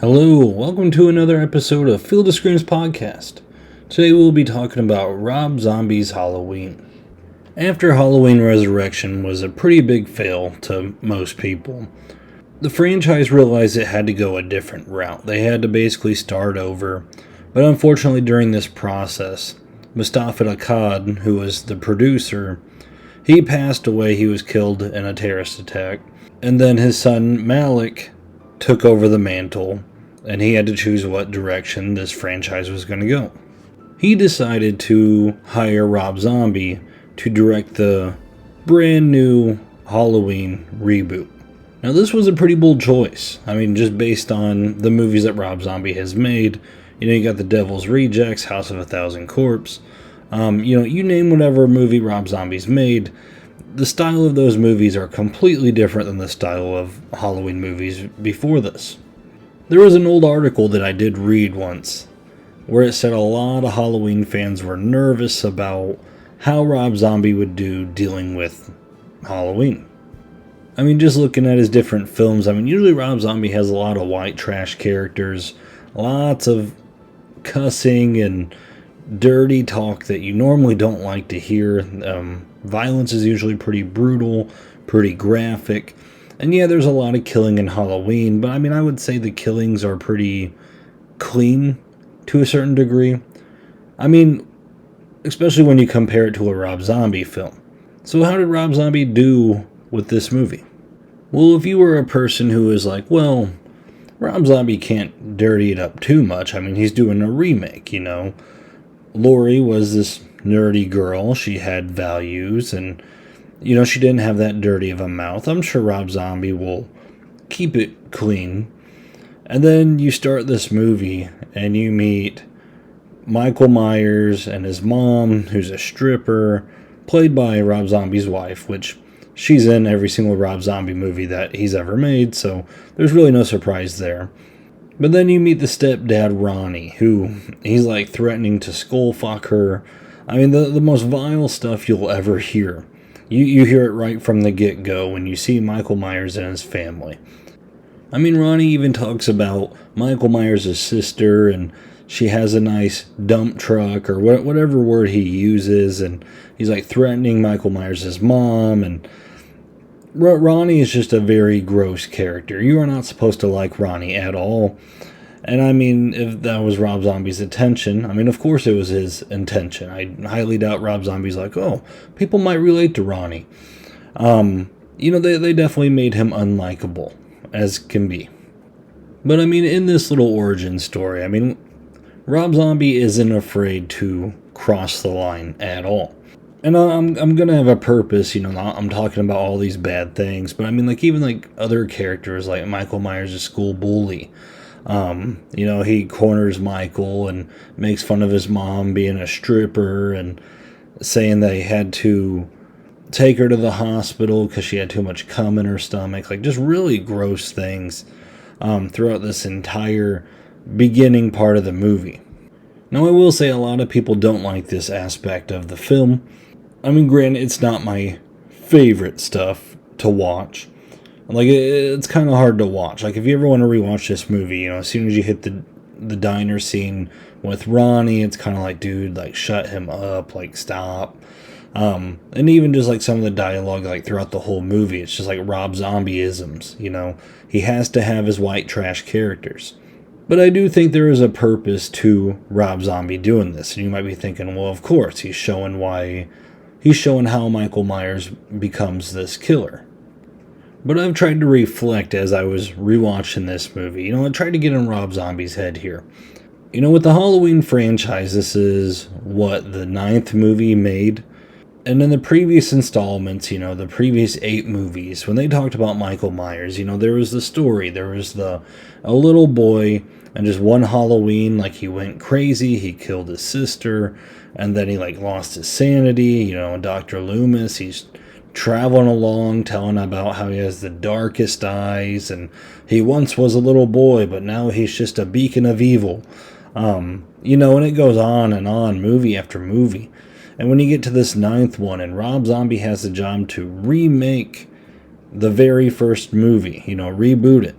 Hello, welcome to another episode of Field of Screams podcast. Today we'll be talking about Rob Zombie's Halloween. After Halloween Resurrection was a pretty big fail to most people, the franchise realized it had to go a different route. They had to basically start over, but unfortunately during this process, Mustafa Akkad, who was the producer, he passed away. He was killed in a terrorist attack, and then his son Malik took over the mantle, and he had to choose what direction this franchise was going to go. He decided to hire Rob Zombie to direct the brand new Halloween reboot. Now, this was a pretty bold choice. I mean, just based on the movies that Rob Zombie has made. You got The Devil's Rejects, House of a Thousand Corpse. You name whatever movie Rob Zombie's made, the style of those movies are completely different than the style of Halloween movies before this. There was an old article that I did read once where it said a lot of Halloween fans were nervous about how Rob Zombie would do dealing with Halloween. I mean, just looking at his different films, usually Rob Zombie has a lot of white trash characters, lots of cussing and dirty talk that you normally don't like to hear. Violence is usually pretty brutal, pretty graphic. And yeah, there's a lot of killing in Halloween, but I would say the killings are pretty clean to a certain degree. Especially when you compare it to a Rob Zombie film. So how did Rob Zombie do with this movie? Well, if you were a person who is like, well, Rob Zombie can't dirty it up too much. He's doing a remake, Laurie was this nerdy girl. She had values, and she didn't have that dirty of a mouth. I'm sure Rob Zombie will keep it clean. And then you start this movie and you meet Michael Myers and his mom, who's a stripper, played by Rob Zombie's wife, which she's in every single Rob Zombie movie that he's ever made, so there's really no surprise there. But then you meet the stepdad, Ronnie, who he's like threatening to skull fuck her. The most vile stuff you'll ever hear. You hear it right from the get-go when you see Michael Myers and his family. Ronnie even talks about Michael Myers' sister, and she has a nice dump truck, or whatever word he uses, and he's like threatening Michael Myers' mom, and Ronnie is just a very gross character. You are not supposed to like Ronnie at all. And if that was Rob Zombie's intention, of course it was his intention. I highly doubt Rob Zombie's like, oh, people might relate to Ronnie. They definitely made him unlikable, as can be. But in this little origin story, Rob Zombie isn't afraid to cross the line at all. And I'm gonna have a purpose, I'm talking about all these bad things, but even other characters like Michael Myers' school bully. He corners Michael and makes fun of his mom being a stripper and saying that he had to take her to the hospital because she had too much cum in her stomach. Just really gross things throughout this entire beginning part of the movie. Now, I will say a lot of people don't like this aspect of the film. Granted, it's not my favorite stuff to watch. It's kind of hard to watch. If you ever want to rewatch this movie, as soon as you hit the diner scene with Ronnie, it's kind of like, dude, shut him up, stop. And even just some of the dialogue, throughout the whole movie, it's just Rob Zombie-isms, He has to have his white trash characters. But I do think there is a purpose to Rob Zombie doing this. And you might be thinking, well, of course, he's showing how Michael Myers becomes this killer. But I've tried to reflect as I was rewatching this movie. I tried to get in Rob Zombie's head here. With the Halloween franchise, this is, the 9th movie made? And in the previous installments, the previous 8 movies, when they talked about Michael Myers, there was the story. There was a little boy, and just one Halloween, he went crazy, he killed his sister, and then he, lost his sanity. Dr. Loomis, he's traveling along, telling about how he has the darkest eyes, and he once was a little boy, but now he's just a beacon of evil. And it goes on, movie after movie. And when you get to this 9th one, and Rob Zombie has the job to remake the very first movie, reboot it.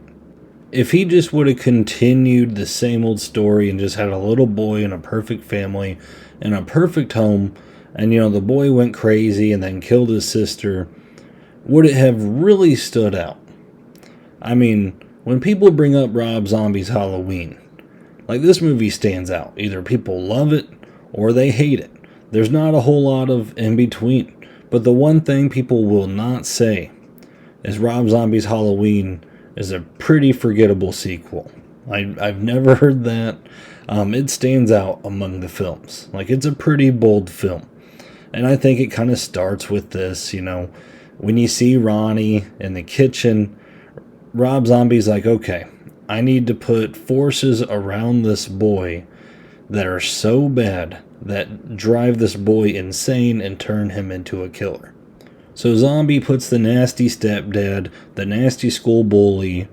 If he just would have continued the same old story and just had a little boy and a perfect family and a perfect home, and the boy went crazy and then killed his sister, would it have really stood out? I mean, when people bring up Rob Zombie's Halloween, like, this movie stands out. Either people love it or they hate it. There's not a whole lot of in between. But the one thing people will not say is Rob Zombie's Halloween is a pretty forgettable sequel. I've never heard that. It stands out among the films. Like, it's a pretty bold film. And I think it kind of starts with this, when you see Ronnie in the kitchen, Rob Zombie's like, okay, I need to put forces around this boy that are so bad that drive this boy insane and turn him into a killer. So Zombie puts the nasty stepdad, the nasty school bully.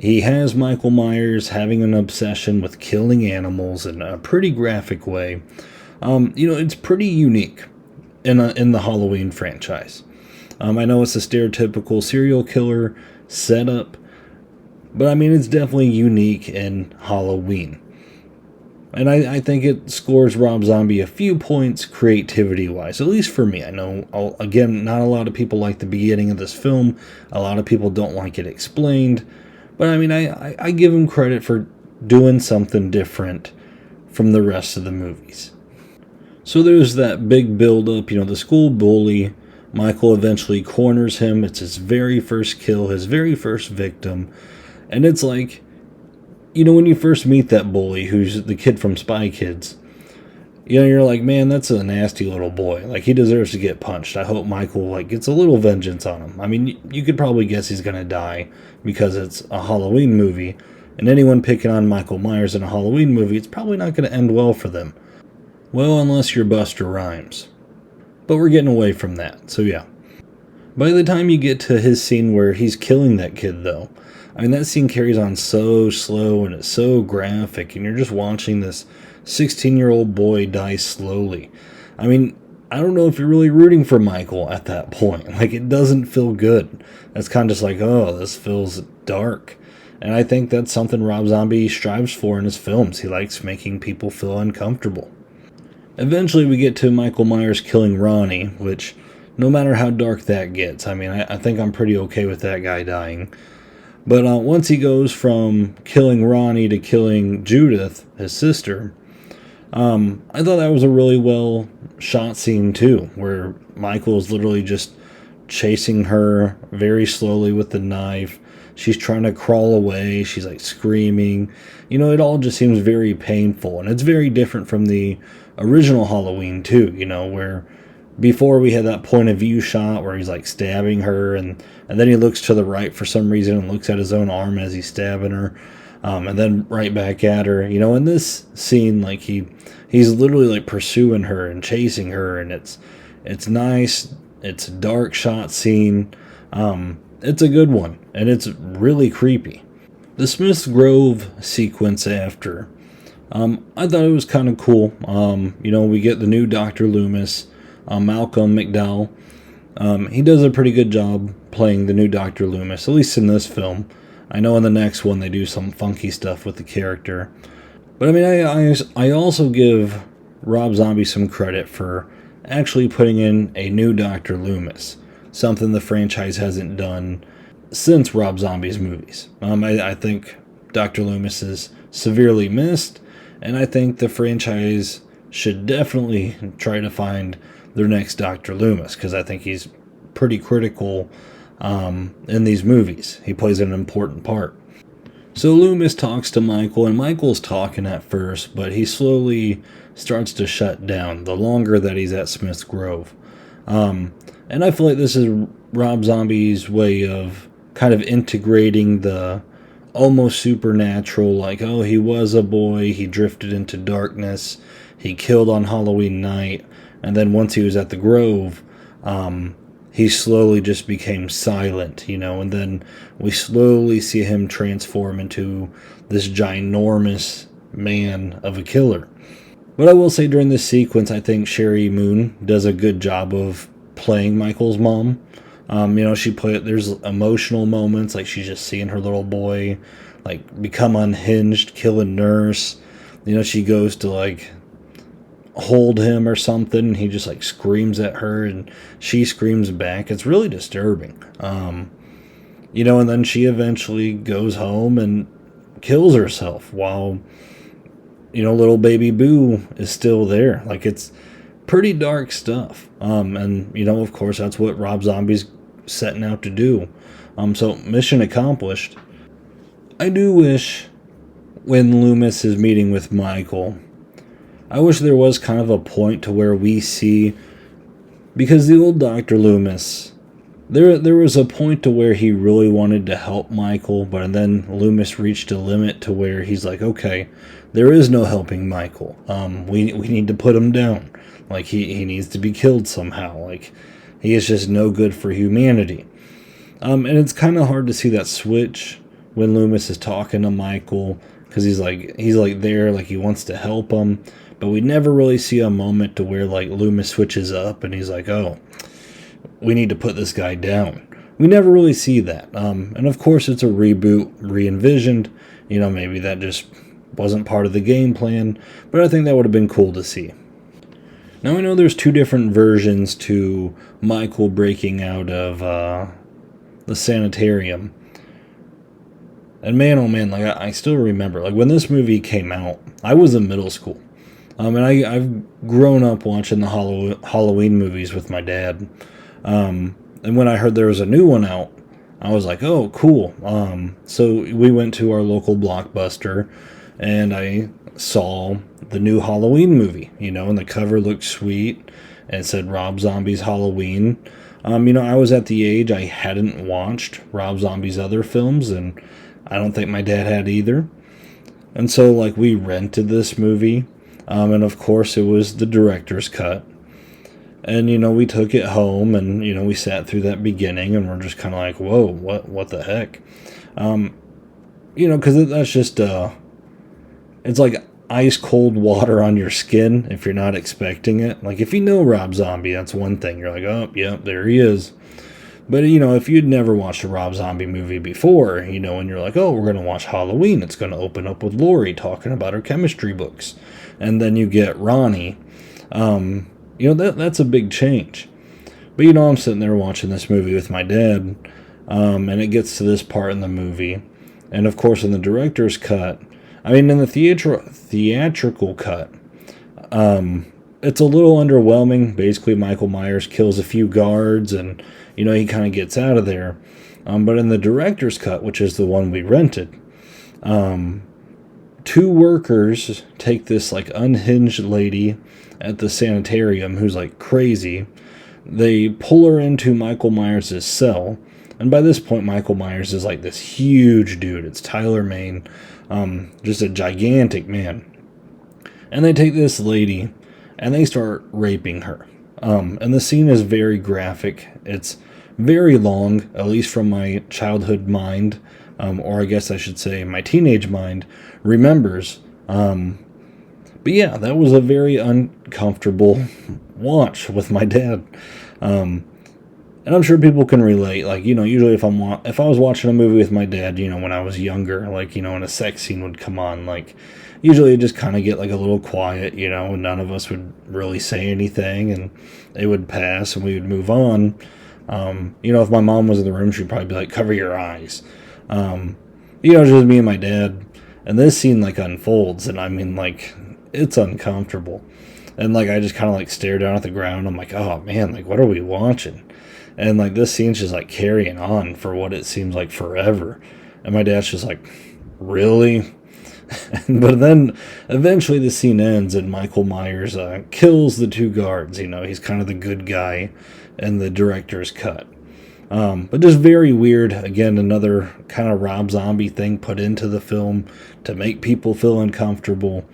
He has Michael Myers having an obsession with killing animals in a pretty graphic way. It's pretty unique in the Halloween franchise. I know it's a stereotypical serial killer setup, but I mean, it's definitely unique in Halloween. And I think it scores Rob Zombie a few points creativity-wise, at least for me. I know, again, not a lot of people like the beginning of this film. A lot of people don't like it explained. But I mean, I give him credit for doing something different from the rest of the movies. So there's that big build-up, the school bully. Michael eventually corners him. It's his very first kill, his very first victim. And it's like, when you first meet that bully, who's the kid from Spy Kids, you're like, man, that's a nasty little boy. Like, he deserves to get punched. I hope Michael, gets a little vengeance on him. I mean, you could probably guess he's going to die because it's a Halloween movie. And anyone picking on Michael Myers in a Halloween movie, it's probably not going to end well for them. Well, unless you're Busta Rhymes. But we're getting away from that, so yeah. By the time you get to his scene where he's killing that kid, though, I mean, that scene carries on so slow and it's so graphic, and you're just watching this 16-year-old boy die slowly. I mean, I don't know if you're really rooting for Michael at that point. Like, it doesn't feel good. It's kind of just like, oh, this feels dark. And I think that's something Rob Zombie strives for in his films. He likes making people feel uncomfortable. Eventually, we get to Michael Myers killing Ronnie, which, no matter how dark that gets, I mean, I think I'm pretty okay with that guy dying. But once he goes from killing Ronnie to killing Judith, his sister, I thought that was a really well shot scene too, where Michael's literally just chasing her very slowly with the knife. She's trying to crawl away. She's screaming. It all just seems very painful. And it's very different from the original Halloween too, where before we had that point of view shot where he's stabbing her, and then he looks to the right for some reason and looks at his own arm as he's stabbing her, and then right back at her. In this scene, he's literally pursuing her and chasing her, and it's nice. It's a dark shot scene. It's a good one, and it's really creepy. The Smith's Grove sequence after, I thought it was kind of cool. We get the new Dr. Loomis. Malcolm McDowell. He does a pretty good job playing the new Dr. Loomis, at least in this film. I know in the next one they do some funky stuff with the character. But I mean, I also give Rob Zombie some credit for actually putting in a new Dr. Loomis, something the franchise hasn't done since Rob Zombie's movies. I think Dr. Loomis is severely missed, and I think the franchise should definitely try to find their next Dr. Loomis, because I think he's pretty critical in these movies. He plays an important part. So Loomis talks to Michael, and Michael's talking at first, but he slowly starts to shut down the longer that he's at Smith's Grove. And I feel like this is Rob Zombie's way of kind of integrating the almost supernatural, oh, he was a boy, he drifted into darkness, he killed on Halloween night, and then once he was at the Grove, he slowly just became silent, and then we slowly see him transform into this ginormous man of a killer. But I will say during this sequence, I think Sherry Moon does a good job of playing Michael's mom. There's emotional moments, she's just seeing her little boy, like become unhinged, kill a nurse. She goes to like hold him or something, and he just like screams at her, and she screams back. It's really disturbing. And then she eventually goes home and kills herself while little baby Boo is still there. Like, it's pretty dark stuff. And of course that's what Rob Zombie's setting out to do. So mission accomplished. I do wish when Loomis is meeting with Michael, I wish there was kind of a point to where we see, because the old Dr. Loomis, there was a point to where he really wanted to help Michael, but then Loomis reached a limit to where he's like, okay, there is no helping Michael. We need to put him down. Like, he needs to be killed somehow. Like, he is just no good for humanity. And it's kind of hard to see that switch when Loomis is talking to Michael, because he's like there, like he wants to help him, but we never really see a moment to where like Loomis switches up and he's like, oh, we need to put this guy down. We never really see that. And of course it's a reboot, re-envisioned. Maybe that just wasn't part of the game plan, but I think that would have been cool to see. Now, I know there's two different versions to Michael breaking out of the sanitarium. And man, oh man, like I still remember, like when this movie came out, I was in middle school. And I've grown up watching the Halloween movies with my dad. And when I heard there was a new one out, I was like, oh, cool. So we went to our local Blockbuster, and I saw the new Halloween movie, and the cover looked sweet, and it said Rob Zombie's Halloween. I was at the age I hadn't watched Rob Zombie's other films, and I don't think my dad had either. And so, like, we rented this movie, and of course it was the director's cut. And, we took it home, and, we sat through that beginning, and we're just kind of like, whoa, what the heck? Because that's just, it's like ice cold water on your skin if you're not expecting it. Like, if you know Rob Zombie, that's one thing. You're like, oh, yep, there he is. But, if you'd never watched a Rob Zombie movie before, and you're like, oh, we're going to watch Halloween. It's going to open up with Lori talking about her chemistry books. And then you get Ronnie. That's a big change. But, I'm sitting there watching this movie with my dad, and it gets to this part in the movie. And, of course, in the director's cut, in the theatrical cut, it's a little underwhelming. Basically, Michael Myers kills a few guards, and, he kind of gets out of there. But in the director's cut, which is the one we rented, two workers take this, like, unhinged lady at the sanitarium who's, like, crazy. They pull her into Michael Myers' cell, and by this point, Michael Myers is, like, this huge dude. It's Tyler Mane, just a gigantic man. And they take this lady, and they start raping her. And the scene is very graphic. It's very long, at least from my childhood mind, or I guess I should say my teenage mind, remembers. But yeah, that was a very uncomfortable watch with my dad. And I'm sure people can relate. Like, usually if I was watching a movie with my dad, when I was younger, like, and a sex scene would come on, like, usually it'd just kind of get, like, a little quiet, and none of us would really say anything, and it would pass, and we would move on. If my mom was in the room, she'd probably be like, cover your eyes. It's just me and my dad, and this scene, like, unfolds, and like, it's uncomfortable. And, like, I just kind of, like, stare down at the ground. I'm like, oh, man, like, what are we watching? And, like, this scene's just, like, carrying on for what it seems like forever. And my dad's just like, really? But then, eventually the scene ends, and Michael Myers kills the two guards. He's kind of the good guy in the director's cut. But just very weird. Again, another kind of Rob Zombie thing put into the film to make people feel uncomfortable.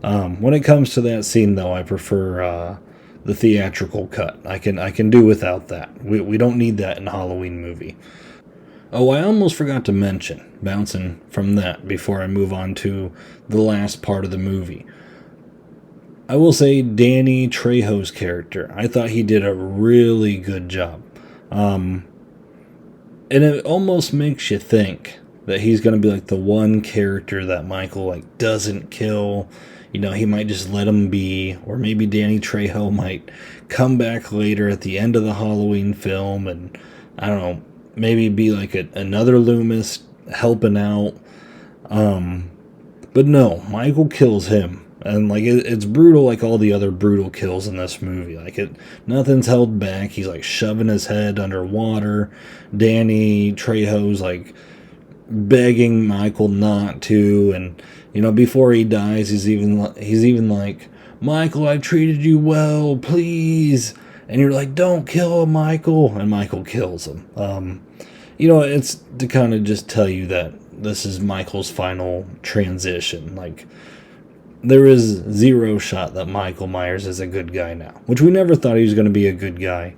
When it comes to that scene, though, I prefer the theatrical cut. I can do without that. We don't need that in a Halloween movie. Oh, I almost forgot to mention, bouncing from that before I move on to the last part of the movie. I will say Danny Trejo's character, I thought he did a really good job. And it almost makes you think, that he's going to be like the one character that Michael like doesn't kill. You know, he might just let him be, or maybe Danny Trejo might come back later at the end of the Halloween film, and I don't know, maybe be like another Loomis helping out. But no, Michael kills him, and like it's brutal, like all the other brutal kills in this movie. Like nothing's held back. He's like shoving his head underwater. Danny Trejo's like begging Michael not to, and you know, before he dies, he's even like, Michael, I've treated you well, please. And you're like, don't kill him, Michael. And Michael kills him. You know, it's to kind of just tell you that this is Michael's final transition. Like, there is zero shot that Michael Myers is a good guy now, which we never thought he was going to be a good guy.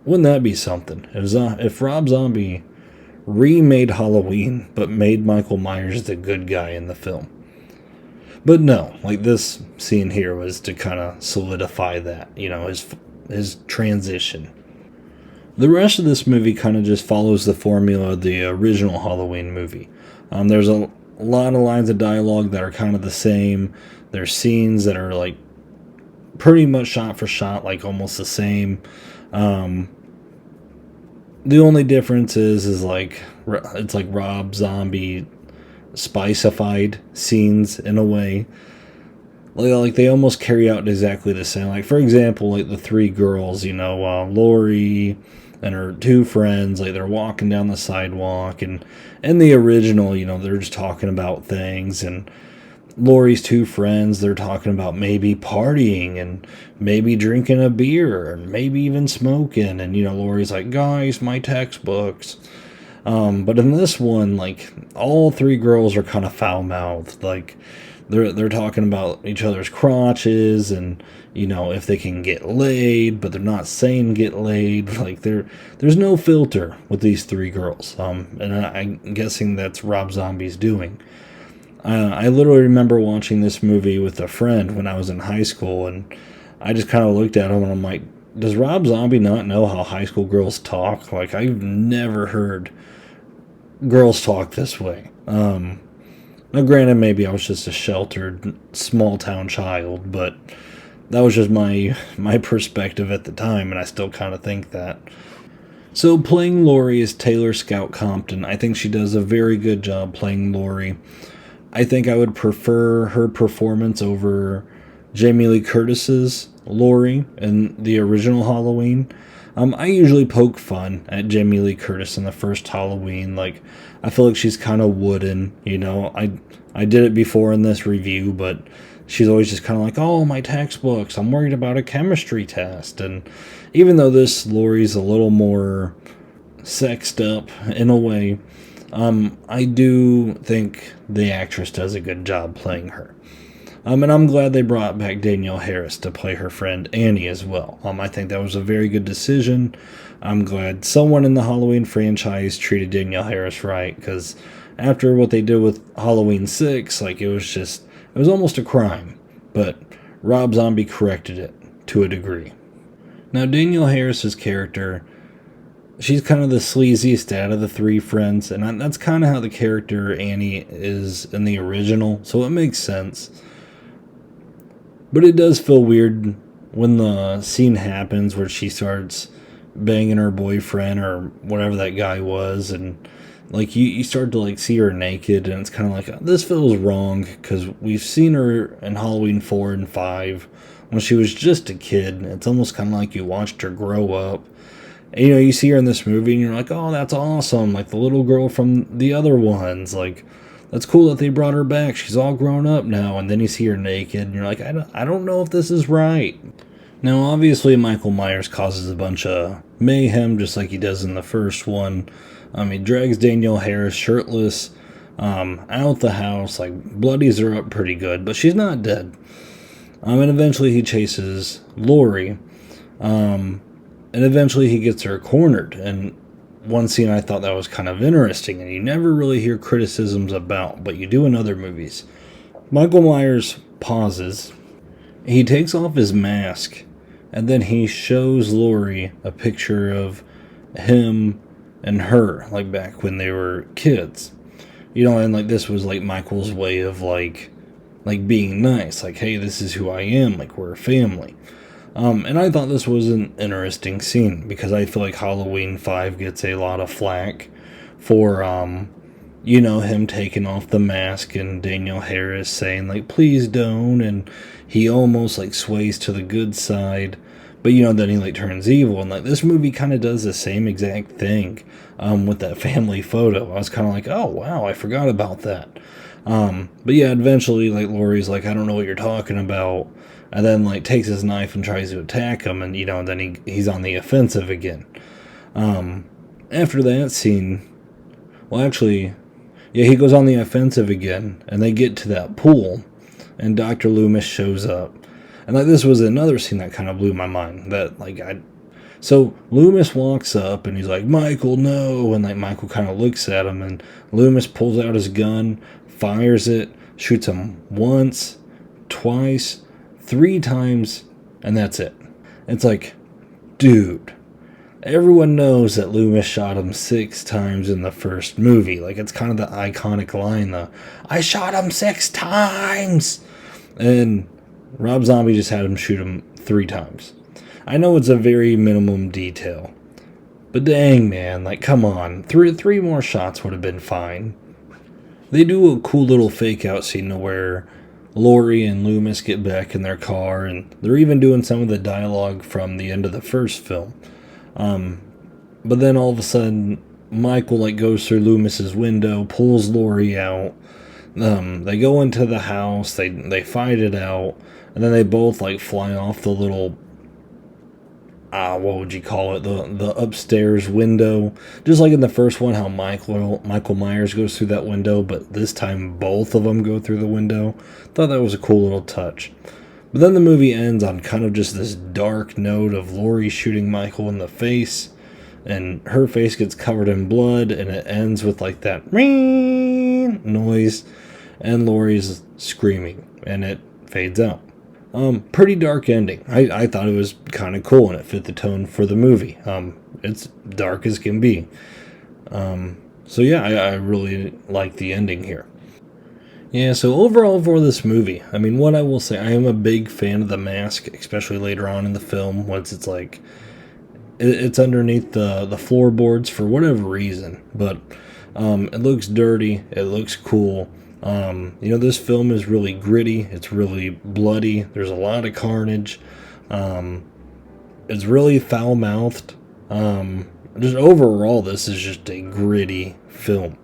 Wouldn't that be something? If Rob Zombie remade Halloween, but made Michael Myers the good guy in the film. But no, like this scene here was to kind of solidify that, you know, his transition. The rest of this movie kind of just follows the formula of the original Halloween movie. There's a lot of lines of dialogue that are kind of the same. There's scenes that are like pretty much shot for shot, like almost the same. The only difference is like it's like Rob Zombie spicified scenes in a way. Like they almost carry out exactly the same. Like for example, like the three girls, you know, Lori and her two friends, like they're walking down the sidewalk, and in the original, you know, they're just talking about things, and Lori's two friends, they're talking about maybe partying and maybe drinking a beer and maybe even smoking, and you know, Lori's like, guys, my textbooks. But in this one, like all three girls are kind of foul-mouthed. Like they're talking about each other's crotches and, you know, if they can get laid, but they're not saying get laid. Like there's no filter with these three girls. And I'm guessing that's Rob Zombie's doing. I literally remember watching this movie with a friend when I was in high school, and I just kind of looked at him and I'm like, does Rob Zombie not know how high school girls talk? Like, I've never heard girls talk this way. Now, granted, maybe I was just a sheltered, small-town child, but that was just my perspective at the time, and I still kind of think that. So, playing Lori is Taylor Scout Compton. I think she does a very good job playing Lori. I think I would prefer her performance over Jamie Lee Curtis's Lori in the original Halloween. I usually poke fun at Jamie Lee Curtis in the first Halloween. Like, I feel like she's kind of wooden, you know. I did it before in this review, but she's always just kind of like, oh, my textbooks, I'm worried about a chemistry test. And even though this Lori's a little more sexed up in a way, I do think the actress does a good job playing her. And I'm glad they brought back Danielle Harris to play her friend Annie as well. I think that was a very good decision. I'm glad someone in the Halloween franchise treated Danielle Harris right, because after what they did with Halloween 6, like it was almost a crime. But Rob Zombie corrected it to a degree. Now, Danielle Harris's character, she's kind of the sleaziest out of the three friends, and that's kind of how the character Annie is in the original, so it makes sense. But it does feel weird when the scene happens where she starts banging her boyfriend or whatever that guy was, and like you start to like see her naked, and it's kind of like, this feels wrong, because we've seen her in Halloween 4 and 5 when she was just a kid. It's almost kind of like you watched her grow up. And, you know, you see her in this movie and you're like, oh, that's awesome, like the little girl from the other ones, like that's cool that they brought her back, she's all grown up now. And then you see her naked and you're like, I don't know if this is right. Now, obviously, Michael Myers causes a bunch of mayhem, just like he does in the first one. He drags Danielle Harris shirtless out the house, like bloodies her up pretty good, but she's not dead. And eventually he chases Lori, and eventually he gets her cornered. And one scene I thought that was kind of interesting, and you never really hear criticisms about, but you do in other movies. Michael Myers pauses, he takes off his mask, and then he shows Lori a picture of him and her, like back when they were kids. And like this was like Michael's way of like being nice, like, hey, this is who I am, like we're a family. And I thought this was an interesting scene because I feel like Halloween 5 gets a lot of flack for him taking off the mask and Danielle Harris saying like, please don't, and he almost like sways to the good side, but then he like turns evil, and like this movie kind of does the same exact thing with that family photo. I was kind of like, oh wow, I forgot about that. But yeah, eventually like Laurie's like, I don't know what you're talking about, and then like takes his knife and tries to attack him, and then he's on the offensive again. After that scene, well actually, yeah, he goes on the offensive again, and they get to that pool, and Dr. Loomis shows up. And like this was another scene that kind of blew my mind. So Loomis walks up, and he's like, Michael, no! And like Michael kind of looks at him, and Loomis pulls out his gun, fires it, shoots him once, twice, 3 times, and that's it. It's like, dude, everyone knows that Loomis shot him 6 times in the first movie. Like, it's kind of the iconic line, I shot him 6 times! And Rob Zombie just had him shoot him 3 times. I know it's a very minimum detail, but dang, man, like, come on. 3 more shots would have been fine. They do a cool little fake-out scene where Laurie and Loomis get back in their car, and they're even doing some of the dialogue from the end of the first film. But then all of a sudden, Michael like goes through Loomis's window, pulls Laurie out. They go into the house, they fight it out, and then they both like fly off the little, what would you call it, the upstairs window. Just like in the first one, how Michael Myers goes through that window, but this time both of them go through the window. Thought that was a cool little touch. But then the movie ends on kind of just this dark note of Laurie shooting Michael in the face, and her face gets covered in blood, and it ends with like that ring noise, and Laurie's screaming, and it fades out. Pretty dark ending. I thought it was kind of cool, and it fit the tone for the movie. It's dark as can be. So yeah, I really like the ending here. Yeah, so overall for this movie, I mean, what I will say, I am a big fan of the mask, especially later on in the film, once it's like, it's underneath the floorboards for whatever reason, but it looks dirty, it looks cool. This film is really gritty, it's really bloody, there's a lot of carnage, it's really foul-mouthed. Just overall, this is just a gritty film.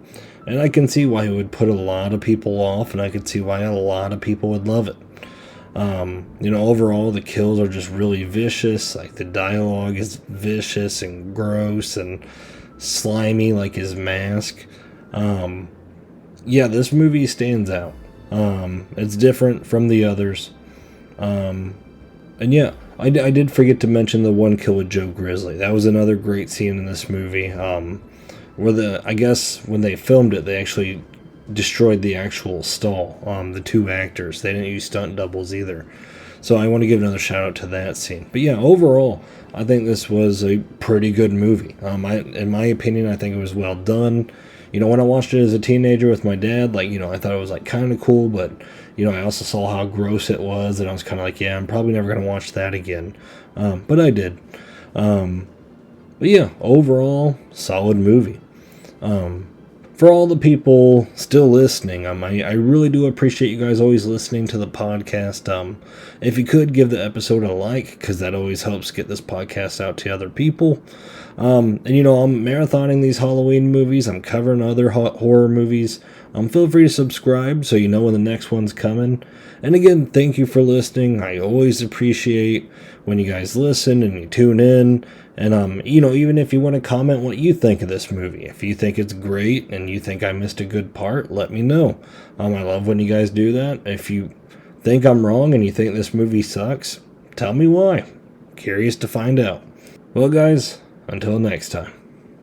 And I can see why it would put a lot of people off, and I could see why a lot of people would love it. Overall, the kills are just really vicious. Like, the dialogue is vicious and gross and slimy, like his mask. This movie stands out. It's different from the others. I did forget to mention the one kill with Joe Grizzly. That was another great scene in this movie. I guess when they filmed it, they actually destroyed the actual stall, the 2 actors. They didn't use stunt doubles either. So I want to give another shout out to that scene. But yeah, overall, I think this was a pretty good movie. In my opinion, I think it was well done. When I watched it as a teenager with my dad, I thought it was kind of cool, but I also saw how gross it was, and I was kind of like, yeah, I'm probably never going to watch that again. But I did. But yeah, overall, solid movie. For all the people still listening, I really do appreciate you guys always listening to the podcast. If you could, give the episode a like, because that always helps get this podcast out to other people. I'm marathoning these Halloween movies. I'm covering other horror movies. Feel free to subscribe so you know when the next one's coming. And again, thank you for listening. I always appreciate when you guys listen and you tune in. And, even if you want to comment what you think of this movie, if you think it's great and you think I missed a good part, let me know. I love when you guys do that. If you think I'm wrong and you think this movie sucks, tell me why. Curious to find out. Well, guys, until next time.